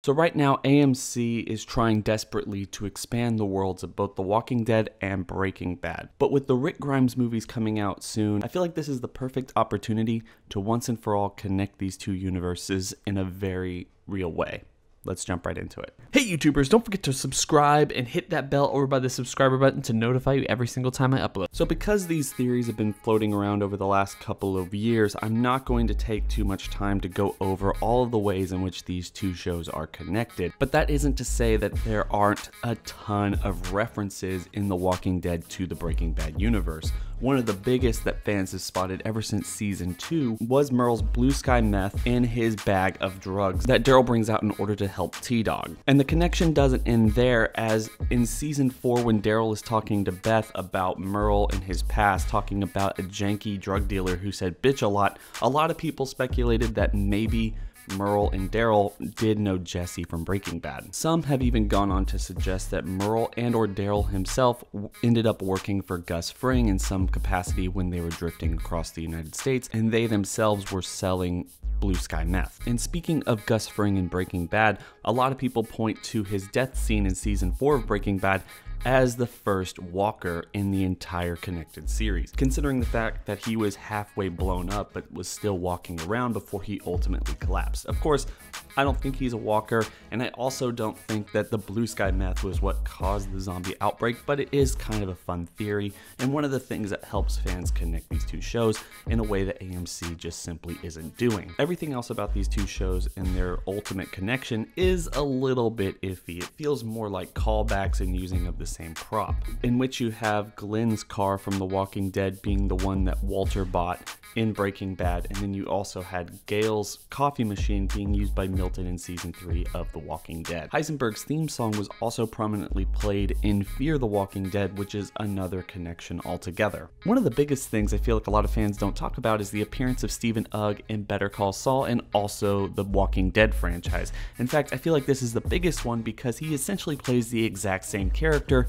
So right now, AMC is trying desperately to expand the worlds of both The Walking Dead and Breaking Bad. But with the Rick Grimes movies coming out soon, I feel like this is the perfect opportunity to once and for all connect these two universes in a very real way. Let's jump right into it. Hey YouTubers, don't forget to subscribe and hit that bell over by the subscriber button to notify you every single time I upload. So because these theories have been floating around over the last couple of years, I'm not going to take too much time to go over all of the ways in which these two shows are connected. But that isn't to say that there aren't a ton of references in The Walking Dead to the Breaking Bad universe. One of the biggest that fans have spotted ever since season 2 was Merle's blue sky meth in his bag of drugs that Daryl brings out in order to help T-Dog. And the connection doesn't end there, as in season 4 when Daryl is talking to Beth about Merle and his past, talking about a janky drug dealer who said bitch a lot of people speculated that maybe Merle and Daryl did know Jesse from Breaking Bad. Some have even gone on to suggest that Merle and or Daryl himself ended up working for Gus Fring in some capacity when they were drifting across the United States, and they themselves were selling blue sky meth. And speaking of Gus Fring in Breaking Bad, a lot of people point to his death scene in season 4 of Breaking Bad as the first walker in the entire connected series, considering the fact that he was halfway blown up but was still walking around before he ultimately collapsed. Of course, I don't think he's a walker, and I also don't think that the blue sky meth was what caused the zombie outbreak, but it is kind of a fun theory, and one of the things that helps fans connect these two shows in a way that AMC just simply isn't doing. Everything else about these two shows and their ultimate connection is a little bit iffy. It feels more like callbacks and using of the same prop, in which you have Glenn's car from The Walking Dead being the one that Walter bought in Breaking Bad, and then you also had Gail's coffee machine being used by Milton in season 3 of The Walking Dead. Heisenberg's theme song was also prominently played in Fear the Walking Dead, which is another connection altogether. One of the biggest things I feel like a lot of fans don't talk about is the appearance of Stephen Ugg in Better Call Saul and also the Walking Dead franchise. In fact, I feel like this is the biggest one because he essentially plays the exact same character,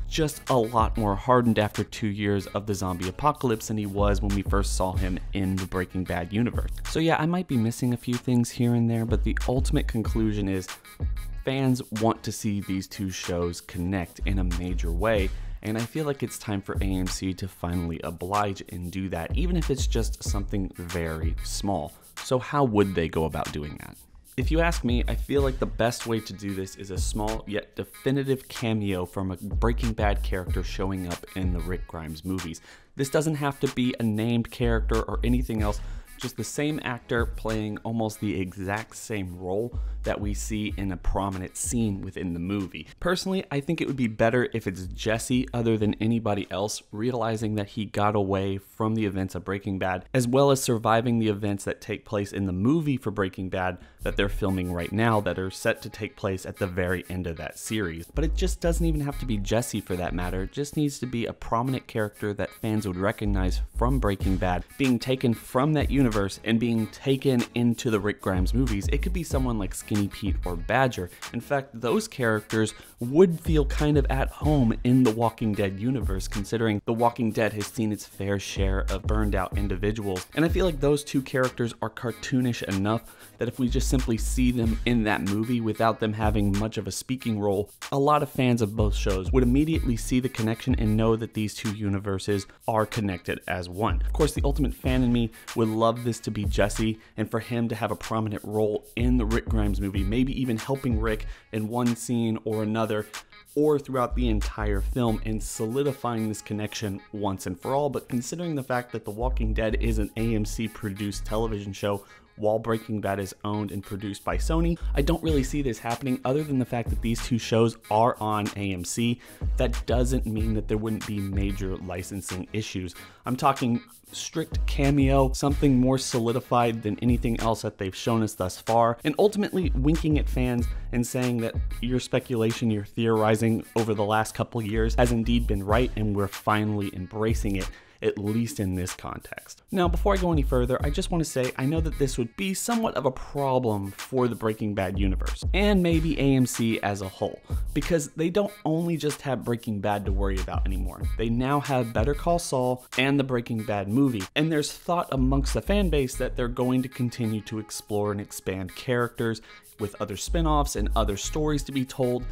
just a lot more hardened after 2 years of the zombie apocalypse than he was when we first saw him in the Breaking Bad universe. So yeah, I might be missing a few things here and there, but the ultimate conclusion is fans want to see these two shows connect in a major way, and I feel like it's time for AMC to finally oblige and do that, even if it's just something very small. So how would they go about doing that? If you ask me, I feel like the best way to do this is a small yet definitive cameo from a Breaking Bad character showing up in the Rick Grimes movies. This doesn't have to be a named character or anything else, just the same actor playing almost the exact same role that we see in a prominent scene within the movie. Personally, I think it would be better if it's Jesse other than anybody else, realizing that he got away from the events of Breaking Bad, as well as surviving the events that take place in the movie for Breaking Bad that they're filming right now that are set to take place at the very end of that series. But it just doesn't even have to be Jesse for that matter. It just needs to be a prominent character that fans would recognize from Breaking Bad, being taken from that universe and being taken into the Rick Grimes movies. It could be someone like Skinny Pete or Badger. In fact, those characters would feel kind of at home in the Walking Dead universe, considering The Walking Dead has seen its fair share of burned out individuals. And I feel like those two characters are cartoonish enough that if we just simply see them in that movie without them having much of a speaking role, a lot of fans of both shows would immediately see the connection and know that these two universes are connected as one. Of course, the ultimate fan in me would love this to be Jesse and for him to have a prominent role in the Rick Grimes movie, maybe even helping Rick in one scene or another, or throughout the entire film, and solidifying this connection once and for all. But considering the fact that The Walking Dead is an AMC produced television show while Breaking Bad is owned and produced by Sony, I don't really see this happening other than the fact that these two shows are on AMC. That doesn't mean that there wouldn't be major licensing issues. I'm talking strict cameo, something more solidified than anything else that they've shown us thus far, and ultimately winking at fans and saying that your speculation, your theorizing over the last couple years has indeed been right and we're finally embracing it. at least in this context. Now, before I go any further, I just want to say I know that this would be somewhat of a problem for the Breaking Bad universe, and maybe AMC as a whole, because they don't only just have Breaking Bad to worry about anymore. They now have Better Call Saul and the Breaking Bad movie, and there's thought amongst the fan base that they're going to continue to explore and expand characters with other spin-offs and other stories to be told,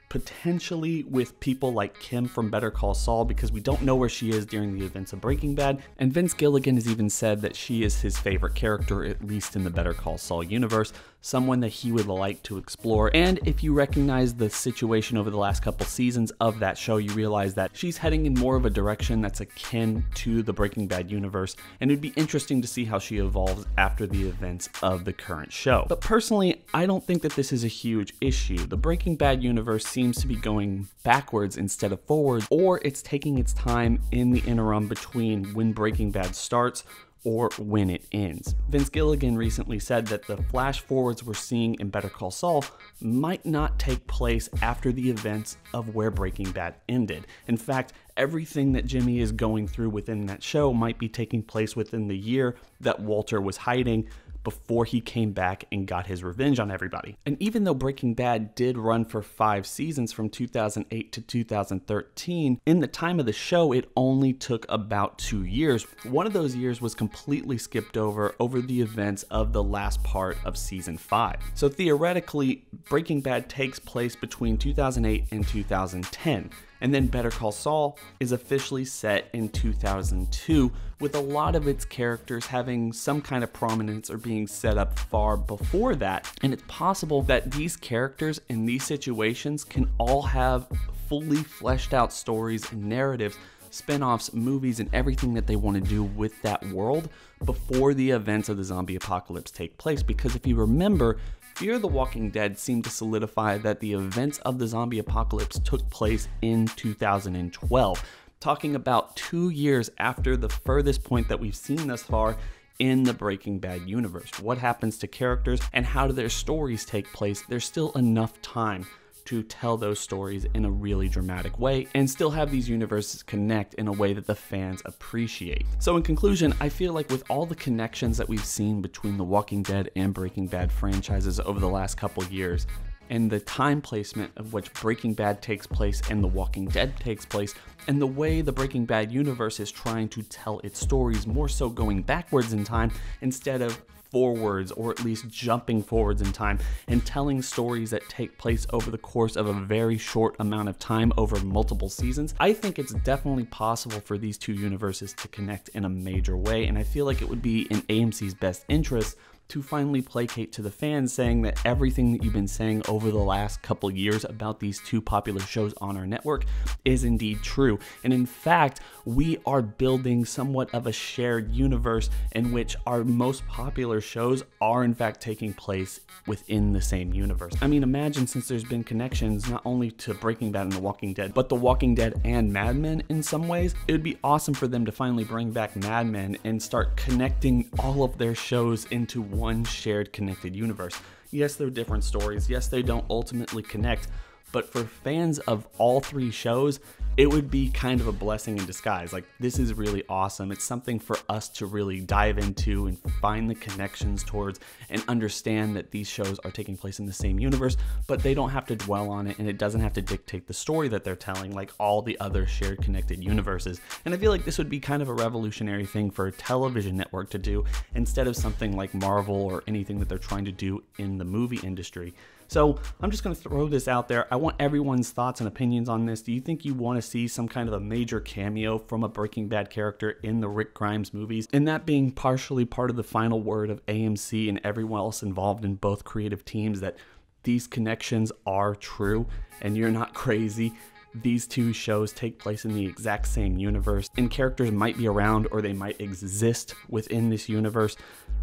potentially with people like Kim from Better Call Saul, because we don't know where she is during the events of Breaking Bad, and Vince Gilligan has even said that she is his favorite character, at least in the Better Call Saul universe, someone that he would like to explore. And if you recognize the situation over the last couple seasons of that show, you realize that she's heading in more of a direction that's akin to the Breaking Bad universe, and it'd be interesting to see how she evolves after the events of the current show. But personally, I don't think that this is a huge issue. The Breaking Bad universe seems to be going backwards instead of forwards, or it's taking its time in the interim between when Breaking Bad starts or when it ends. Vince Gilligan recently said that the flash forwards we're seeing in Better Call Saul might not take place after the events of where Breaking Bad ended. In fact, everything that Jimmy is going through within that show might be taking place within the year that Walter was hiding before he came back and got his revenge on everybody. And even though Breaking Bad did run for 5 seasons from 2008 to 2013, in the time of the show, it only took about 2 years. One of those years was completely skipped over the events of the last part of season 5. So theoretically, Breaking Bad takes place between 2008 and 2010. And then Better Call Saul is officially set in 2002, with a lot of its characters having some kind of prominence or being set up far before that. And it's possible that these characters in these situations can all have fully fleshed out stories and narratives, spin-offs, movies, and everything that they want to do with that world before the events of the zombie apocalypse take place. Because if you remember, Fear the Walking Dead seemed to solidify that the events of the zombie apocalypse took place in 2012, talking about 2 years after the furthest point that we've seen thus far in the Breaking Bad universe. What happens to characters and how do their stories take place? There's still enough time to tell those stories in a really dramatic way and still have these universes connect in a way that the fans appreciate. So in conclusion, I feel like with all the connections that we've seen between the Walking Dead and Breaking Bad franchises over the last couple years, and the time placement of which Breaking Bad takes place and The Walking Dead takes place, and the way the Breaking Bad universe is trying to tell its stories more so going backwards in time instead of forwards, or at least jumping forwards in time and telling stories that take place over the course of a very short amount of time over multiple seasons, I think it's definitely possible for these two universes to connect in a major way, and I feel like it would be in AMC's best interest to finally placate to the fans, saying that everything that you've been saying over the last couple years about these two popular shows on our network is indeed true. And in fact, we are building somewhat of a shared universe in which our most popular shows are in fact taking place within the same universe. I mean, imagine, since there's been connections not only to Breaking Bad and The Walking Dead, but The Walking Dead and Mad Men in some ways, it would be awesome for them to finally bring back Mad Men and start connecting all of their shows into one shared connected universe. Yes, they're different stories. Yes, they don't ultimately connect, but for fans of all 3 shows, it would be kind of a blessing in disguise. Like, this is really awesome. It's something for us to really dive into and find the connections towards and understand that these shows are taking place in the same universe, but they don't have to dwell on it, and it doesn't have to dictate the story that they're telling like all the other shared connected universes. And I feel like this would be kind of a revolutionary thing for a television network to do instead of something like Marvel or anything that they're trying to do in the movie industry. So I'm just going to throw this out there. I want everyone's thoughts and opinions on this. Do you think you want to see some kind of a major cameo from a Breaking Bad character in the Rick Grimes movies? And that being partially part of the final word of AMC and everyone else involved in both creative teams, that these connections are true and you're not crazy. These two shows take place in the exact same universe, and characters might be around or they might exist within this universe.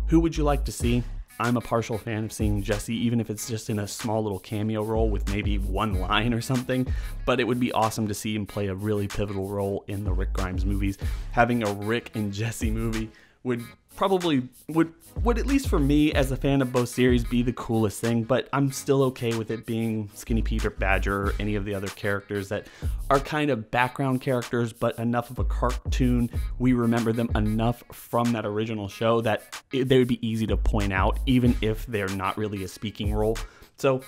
Who would you like to see? I'm a partial fan of seeing Jesse, even if it's just in a small little cameo role with maybe one line or something, but it would be awesome to see him play a really pivotal role in the Rick Grimes movies. Having a Rick and Jesse movie would probably would at least for me as a fan of both series be the coolest thing, but I'm still okay with it being Skinny Pete or Badger or any of the other characters that are kind of background characters, but enough of a cartoon. We remember them enough from that original show that they would be easy to point out, even if they're not really a speaking role. So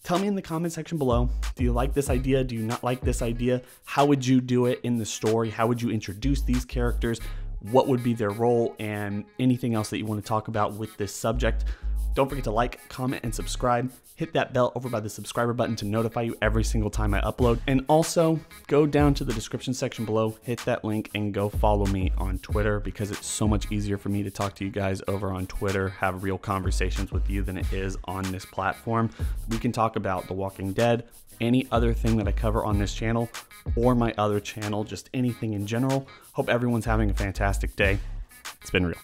tell me in the comment section below, do you like this idea? Do you not like this idea? How would you do it in the story? How would you introduce these characters? What would be their role, and anything else that you want to talk about with this subject? Don't forget to like, comment, and subscribe. Hit that bell over by the subscriber button to notify you every single time I upload. And also, go down to the description section below, hit that link, and go follow me on Twitter, because it's so much easier for me to talk to you guys over on Twitter, have real conversations with you than it is on this platform. We can talk about The Walking Dead, any other thing that I cover on this channel, or my other channel, just anything in general. Hope everyone's having a fantastic day. It's been real.